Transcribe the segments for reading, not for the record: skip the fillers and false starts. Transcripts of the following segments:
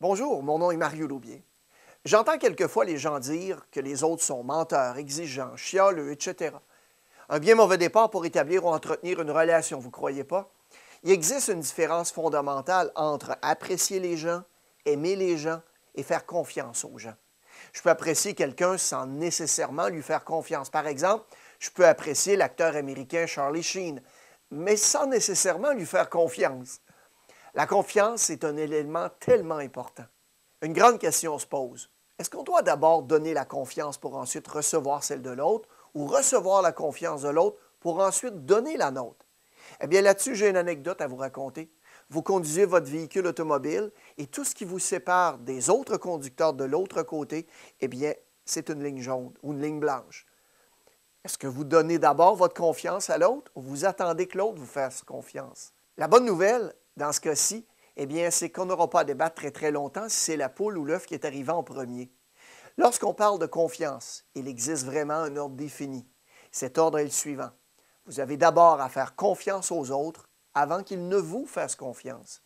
Bonjour, mon nom est Mario Laubier. J'entends quelquefois les gens dire que les autres sont menteurs, exigeants, chialeux, etc. Un bien mauvais départ pour établir ou entretenir une relation, vous ne croyez pas? Il existe une différence fondamentale entre apprécier les gens, aimer les gens et faire confiance aux gens. Je peux apprécier quelqu'un sans nécessairement lui faire confiance. Par exemple, je peux apprécier l'acteur américain Charlie Sheen, mais sans nécessairement lui faire confiance. La confiance est un élément tellement important. Une grande question se pose. Est-ce qu'on doit d'abord donner la confiance pour ensuite recevoir celle de l'autre ou recevoir la confiance de l'autre pour ensuite donner la nôtre? Eh bien, là-dessus, j'ai une anecdote à vous raconter. Vous conduisez votre véhicule automobile et tout ce qui vous sépare des autres conducteurs de l'autre côté, eh bien, c'est une ligne jaune ou une ligne blanche. Est-ce que vous donnez d'abord votre confiance à l'autre ou vous attendez que l'autre vous fasse confiance? La bonne nouvelle, dans ce cas-ci, eh bien, c'est qu'on n'aura pas à débattre très très longtemps si c'est la poule ou l'œuf qui est arrivé en premier. Lorsqu'on parle de confiance, il existe vraiment un ordre défini. Cet ordre est le suivant. Vous avez d'abord à faire confiance aux autres avant qu'ils ne vous fassent confiance.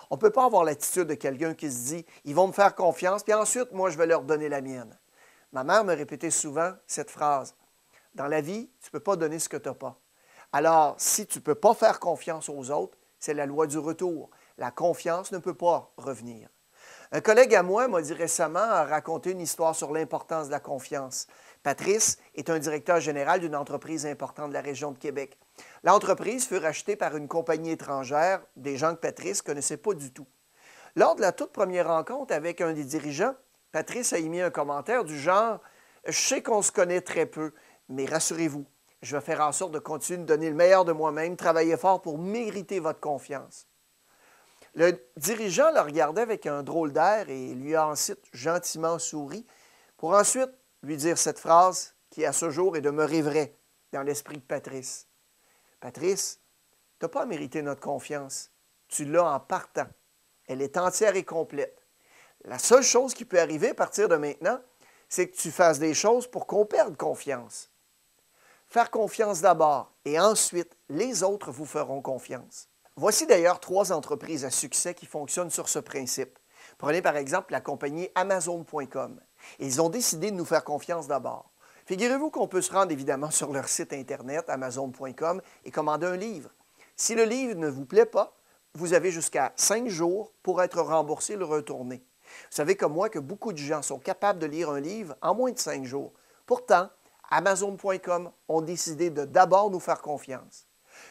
On ne peut pas avoir l'attitude de quelqu'un qui se dit « ils vont me faire confiance, puis ensuite, moi, je vais leur donner la mienne ». Ma mère me répétait souvent cette phrase. Dans la vie, tu ne peux pas donner ce que tu n'as pas. Alors, si tu ne peux pas faire confiance aux autres, c'est la loi du retour. La confiance ne peut pas revenir. Un collègue à moi m'a dit récemment à raconter une histoire sur l'importance de la confiance. Patrice est un directeur général d'une entreprise importante de la région de Québec. L'entreprise fut rachetée par une compagnie étrangère, des gens que Patrice ne connaissait pas du tout. Lors de la toute première rencontre avec un des dirigeants, Patrice a émis un commentaire du genre « Je sais qu'on se connaît très peu, mais rassurez-vous, je vais faire en sorte de continuer de donner le meilleur de moi-même, travailler fort pour mériter votre confiance. » Le dirigeant le regardait avec un drôle d'air et lui a ensuite gentiment souri pour ensuite lui dire cette phrase qui, à ce jour, est demeurée vraie dans l'esprit de Patrice. « Patrice, tu n'as pas mérité notre confiance. Tu l'as en partant. Elle est entière et complète. La seule chose qui peut arriver à partir de maintenant, c'est que tu fasses des choses pour qu'on perde confiance. Faire confiance d'abord et ensuite, les autres vous feront confiance. » Voici d'ailleurs 3 entreprises à succès qui fonctionnent sur ce principe. Prenez par exemple la compagnie Amazon.com. Ils ont décidé de nous faire confiance d'abord. Figurez-vous qu'on peut se rendre évidemment sur leur site Internet, Amazon.com, et commander un livre. Si le livre ne vous plaît pas, vous avez jusqu'à 5 jours pour être remboursé et le retourner. Vous savez comme moi que beaucoup de gens sont capables de lire un livre en moins de 5 jours. Pourtant, Amazon.com ont décidé de d'abord nous faire confiance.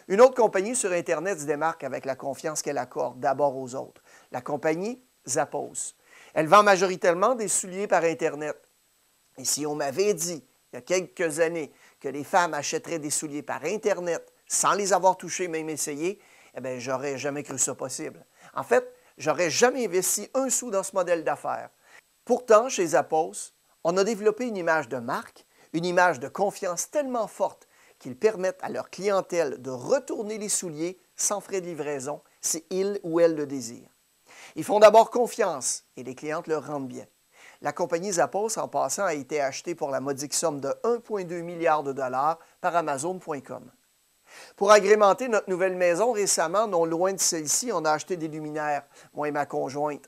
Une autre compagnie sur Internet se démarque avec la confiance qu'elle accorde d'abord aux autres. La compagnie Zappos. Elle vend majoritairement des souliers par Internet. Et si on m'avait dit, il y a quelques années, que les femmes achèteraient des souliers par Internet sans les avoir touchés, même essayés, eh bien, j'aurais jamais cru ça possible. En fait, j'aurais jamais investi un sou dans ce modèle d'affaires. Pourtant, chez Zappos, on a développé une image de marque, une image de confiance tellement forte qu'ils permettent à leur clientèle de retourner les souliers sans frais de livraison si ils ou elles le désirent. Ils font d'abord confiance et les clientes leur rendent bien. La compagnie Zappos, en passant, a été achetée pour la modique somme de 1,2 milliard de dollars par Amazon.com. Pour agrémenter notre nouvelle maison, récemment, non loin de celle-ci, on a acheté des luminaires, moi et ma conjointe.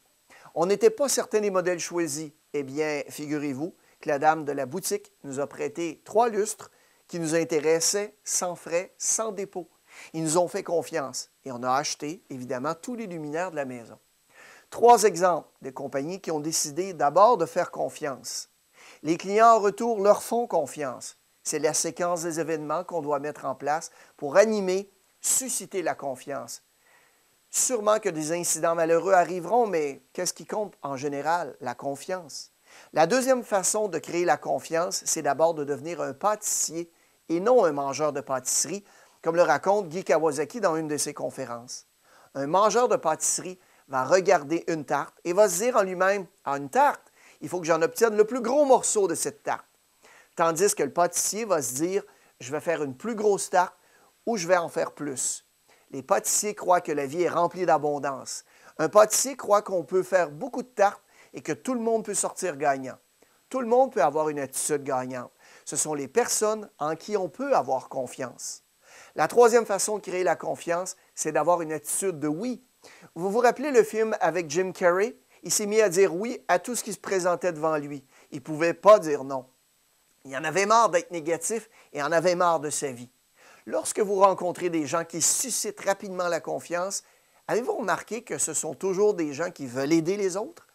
On n'était pas certains des modèles choisis. Eh bien, figurez-vous que la dame de la boutique nous a prêté 3 lustres qui nous intéressaient sans frais, sans dépôt. Ils nous ont fait confiance et on a acheté, évidemment, tous les luminaires de la maison. 3 exemples de compagnies qui ont décidé d'abord de faire confiance. Les clients en retour leur font confiance. C'est la séquence des événements qu'on doit mettre en place pour animer, susciter la confiance. Sûrement que des incidents malheureux arriveront, mais qu'est-ce qui compte en général? La confiance. La deuxième façon de créer la confiance, c'est d'abord de devenir un pâtissier et non un mangeur de pâtisserie, comme le raconte Guy Kawasaki dans une de ses conférences. Un mangeur de pâtisserie va regarder une tarte et va se dire en lui-même « Ah, une tarte, il faut que j'en obtienne le plus gros morceau de cette tarte. » Tandis que le pâtissier va se dire « Je vais faire une plus grosse tarte ou je vais en faire plus. » Les pâtissiers croient que la vie est remplie d'abondance. Un pâtissier croit qu'on peut faire beaucoup de tartes et que tout le monde peut sortir gagnant. Tout le monde peut avoir une attitude gagnante. Ce sont les personnes en qui on peut avoir confiance. La troisième façon de créer la confiance, c'est d'avoir une attitude de oui. Vous vous rappelez le film avec Jim Carrey? Il s'est mis à dire oui à tout ce qui se présentait devant lui. Il ne pouvait pas dire non. Il en avait marre d'être négatif et en avait marre de sa vie. Lorsque vous rencontrez des gens qui suscitent rapidement la confiance, avez-vous remarqué que ce sont toujours des gens qui veulent aider les autres?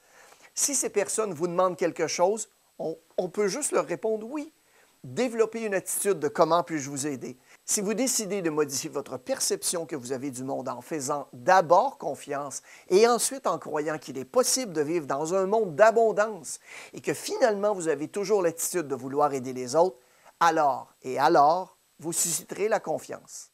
Si ces personnes vous demandent quelque chose, on peut juste leur répondre oui. Développez une attitude de comment puis-je vous aider. Si vous décidez de modifier votre perception que vous avez du monde en faisant d'abord confiance et ensuite en croyant qu'il est possible de vivre dans un monde d'abondance et que finalement vous avez toujours l'attitude de vouloir aider les autres, alors, vous susciterez la confiance.